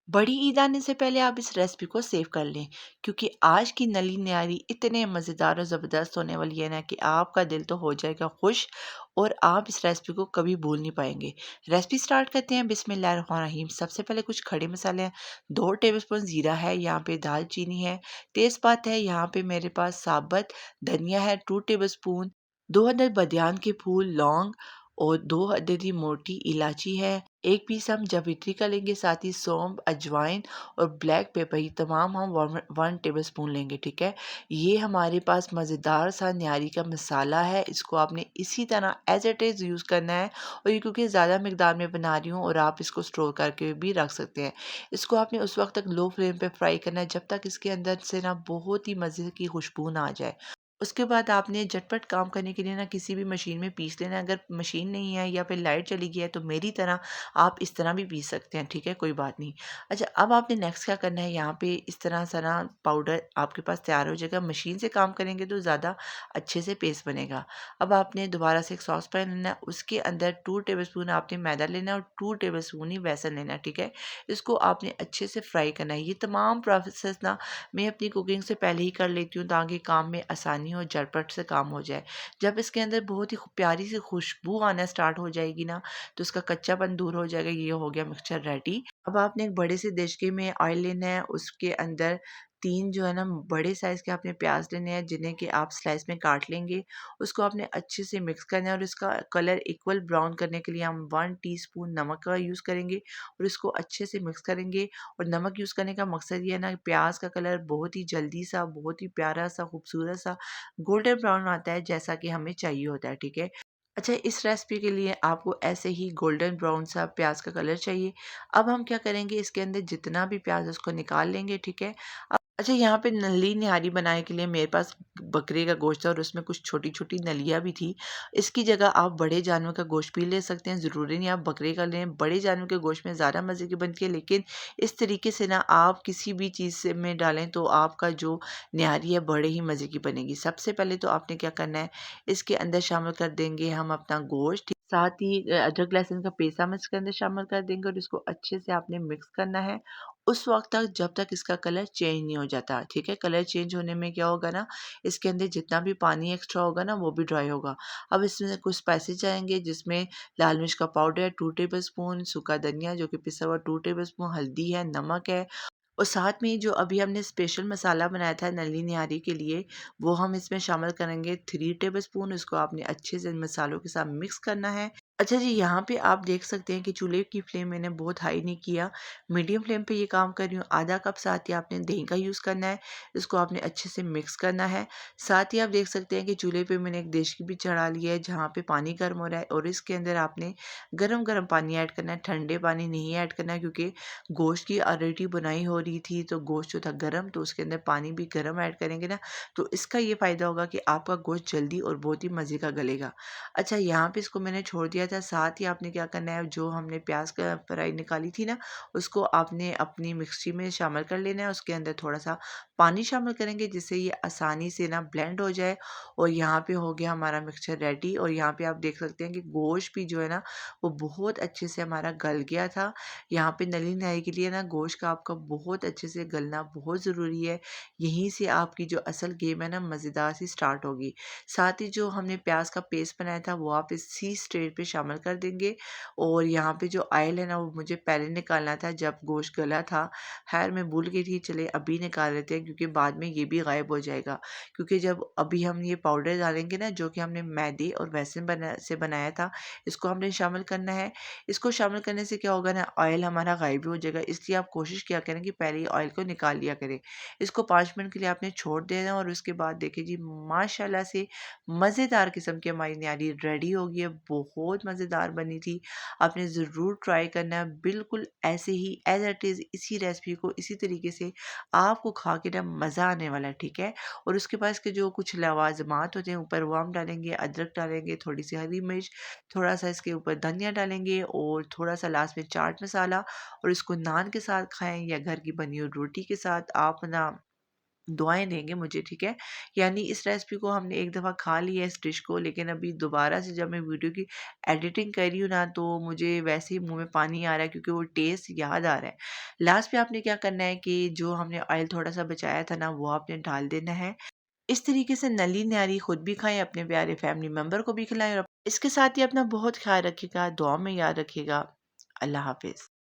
बड़ी ईद आने से पहले आप इस रेसिपी को सेव कर लें, क्योंकि आज की नली न्यारी इतने मज़ेदार और ज़बरदस्त होने वाली है ना कि आपका दिल तो हो जाएगा खुश और आप इस रेसिपी को कभी भूल नहीं पाएंगे। रेसिपी स्टार्ट करते हैं। बिस्मिल्लाहिर्रहमानिर्रहीम। सबसे पहले कुछ खड़े मसाले हैं। 2 टेबलस्पून ज़ीरा है, यहाँ पे दालचीनी है, तेज़पात है, यहाँ पे मेरे पास साबुत धनिया है 2 टेबलस्पून, 2 अदद बादियान के फूल, लौंग और 2 अदद ही मोटी इलायची है। एक पीस हम जावित्री का लेंगे, साथ ही सौंफ, अजवाइन और ब्लैक पेपर, ये तमाम हम 1 टेबलस्पून लेंगे। ठीक है, ये हमारे पास मज़ेदार सा न्यारी का मसाला है। इसको आपने इसी तरह एज इट इज़ यूज़ करना है। और ये क्योंकि ज़्यादा मकदार में बना रही हूँ और आप इसको स्टोर करके भी रख सकते हैं। इसको आपने उस वक्त तक लो फ्लेम पे फ्राई करना है जब तक इसके अंदर से ना बहुत ही मज़े की खुशबू ना आ जाए। उसके बाद आपने झटपट काम करने के लिए ना किसी भी मशीन में पीस लेना है। अगर मशीन नहीं है या फिर लाइट चली गई है तो मेरी तरह आप इस तरह भी पीस सकते हैं। ठीक है, कोई बात नहीं। अच्छा, अब आपने नेक्स्ट क्या करना है, यहाँ पे इस तरह सा ना पाउडर आपके पास तैयार हो जाएगा। मशीन से काम करेंगे तो ज़्यादा अच्छे से पेस्ट बनेगा। अब आपने दोबारा से एक सॉस पैन लेना है, उसके अंदर 2 टेबलस्पून आपने मैदा लेना है और 2 टेबलस्पून ही बेसन लेना है। ठीक है, इसको आपने अच्छे से फ्राई करना है। ये तमाम प्रोसेस ना मैं अपनी कुकिंग से पहले ही कर लेती हूँ ताकि काम में आसानी हो, झटपट से काम हो जाए। जब इसके अंदर बहुत ही प्यारी सी खुशबू आना स्टार्ट हो जाएगी ना, तो इसका कच्चापन दूर हो जाएगा। ये हो गया मिक्सचर रेडी। अब आपने एक बड़े से देचके में ऑयल लेना है, उसके अंदर 3 जो है ना बड़े साइज़ के आपने प्याज़ लेने हैं जिन्हें कि आप स्लाइस में काट लेंगे। उसको आपने अच्छे से मिक्स करना है और इसका कलर इक्वल ब्राउन करने के लिए हम 1 टीस्पून नमक का यूज़ करेंगे और इसको अच्छे से मिक्स करेंगे। और नमक यूज़ करने का मकसद ये है ना, प्याज़ का कलर बहुत ही जल्दी सा, बहुत ही प्यारा सा, खूबसूरत सा गोल्डन ब्राउन आता है जैसा कि हमें चाहिए होता है। ठीक है? अच्छा, इस रेसिपी के लिए आपको ऐसे ही गोल्डन ब्राउन सा प्याज़ का कलर चाहिए। अब हम क्या करेंगे, इसके अंदर जितना भी प्याज़ है उसको निकाल लेंगे। ठीक है? अच्छा, यहाँ पे नली निहारी बनाने के लिए मेरे पास बकरे का गोश्त था और उसमें कुछ छोटी-छोटी नलियाँ भी थी। इसकी जगह आप बड़े जानवर का गोश्त भी ले सकते हैं, ज़रूरी नहीं आप बकरे का लें। बड़े जानवर के गोश्त में ज़्यादा मज़े की बनती है, लेकिन इस तरीके से ना आप किसी भी चीज़ से में डालें तो आपका जो निहारी है बड़े ही मज़े की बनेगी। सबसे पहले तो आपने क्या करना है, इसके अंदर शामिल कर देंगे हम अपना गोश्त, साथ ही अदरक लहसुन का पेस्ट हम इसके अंदर शामिल कर देंगे और इसको अच्छे से आपने मिक्स करना है उस वक़्त तक जब तक इसका कलर चेंज नहीं हो जाता। ठीक है? कलर चेंज होने में क्या होगा ना, इसके अंदर जितना भी पानी एक्स्ट्रा होगा ना वो भी ड्राई होगा। अब इसमें कुछ स्पाइसेस जाएँगे जिसमें लाल मिर्च का पाउडर है 2 टेबलस्पून, सूखा धनिया जो कि पिसा हुआ 2 टेबलस्पून, हल्दी है, नमक है और साथ में जो अभी हमने स्पेशल मसाला बनाया था नली निहारी के लिए, वो हम इसमें शामिल करेंगे 3 टेबलस्पून। इसको आपने अच्छे से मसालों के साथ मिक्स करना है। अच्छा जी, यहाँ पे आप देख सकते हैं कि चूल्हे की फ्लेम मैंने बहुत हाई नहीं किया, मीडियम फ्लेम पे ये काम कर रही हूँ। आधा कप साथ ही आपने दही का यूज़ करना है, इसको आपने अच्छे से मिक्स करना है। साथ ही आप देख सकते हैं कि चूल्हे पे मैंने एक देचकी भी चढ़ा लिया है जहाँ पे पानी गर्म हो रहा है और इसके अंदर आपने गरम-गरम पानी ऐड करना है, ठंडे पानी नहीं ऐड करना है क्योंकि गोश्त की ऑलरेडी बुनाई हो रही थी तो गोश्त जो था गरम, तो उसके अंदर पानी भी गरम ऐड करेंगे ना, तो इसका ये फ़ायदा होगा कि आपका गोश्त जल्दी और बहुत ही मज़े का गलेगा। अच्छा, यहाँ पे इसको मैंने छोड़ दिया था। साथ ही आपने क्या करना है, जो हमने प्याज़ का फ्राई निकाली थी ना, उसको आपने अपनी मिक्सी में शामिल कर लेना है। उसके अंदर थोड़ा-सा पानी शामिल करेंगे जिससे ये आसानी से ना ब्लेंड हो जाए और यहाँ पे हो गया हमारा मिक्सचर रेडी। और यहाँ पे आप देख सकते हैं कि गोश्त भी जो है ना, वो बहुत अच्छे से हमारा गल गया था। यहाँ पे नली न्यारी के लिए ना गोश्त का आपका बहुत अच्छे से गलना बहुत ज़रूरी है। यहीं से आपकी जो असल गेम है ना मज़ेदार सी स्टार्ट होगी। साथ ही जो हमने प्याज़ का पेस्ट बनाया था वो आप इसी स्टेज पे शामिल कर देंगे। और यहाँ पे जो ऑयल है ना वो मुझे पहले निकालना था जब गोश्त गला था। ख़ैर मैं भूल गई थी, चलिए अभी निकाल लेते हैं क्योंकि बाद में ये भी गायब हो जाएगा। क्योंकि जब अभी हम ये पाउडर डालेंगे ना जो कि हमने मैदे और बेसन बनाया था, इसको हमने शामिल करना है। इसको शामिल करने से क्या होगा ना, ऑयल हमारा गायब भी हो जाएगा, इसलिए आप कोशिश किया करें कि पहले ही ऑयल को निकाल लिया करें। इसको 5 मिनट के लिए आपने छोड़ देना और उसके बाद देखिए जी माशाल्लाह से मज़ेदार किस्म की हमारी न्यारी रेडी हो गई है। बहुत मज़ेदार बनी थी। आपने ज़रूर ट्राई करना है, बिल्कुल ऐसे ही एज़ इट इज़ इसी रेसिपी को इसी तरीके से आपको खा के ना मज़ा आने वाला है। ठीक है? और उसके बाद इसके जो कुछ लवाज़मात होते हैं ऊपर वो हम डालेंगे, अदरक डालेंगे, थोड़ी-सी हरी मिर्च, थोड़ा-सा इसके ऊपर धनिया डालेंगे और थोड़ा-सा लास्ट में चाट मसाला। और इसको नान के साथ खाएँ या घर की बनी हुई रोटी के साथ। आप ना दुआएँ देंगे मुझे, ठीक है? यानी इस रेसिपी को हमने एक दफ़ा खा लिया इस डिश को, लेकिन अभी दोबारा से जब मैं वीडियो की एडिटिंग कर रही हूँ ना, तो मुझे वैसे ही मुँह में पानी आ रहा है क्योंकि वो टेस्ट याद आ रहा है। लास्ट में आपने क्या करना है कि जो हमने ऑयल थोड़ा-सा बचाया था ना, वो आपने डाल देना है। इस तरीके से नली न्यारी खुद भी खाएँ, अपने प्यारे फैमिली मेंबर को भी खिलाएँ और इसके साथ ही अपना बहुत ख़्याल रखिएगा, दुआ में याद रखिएगा। अल्लाह हाफ़िज़।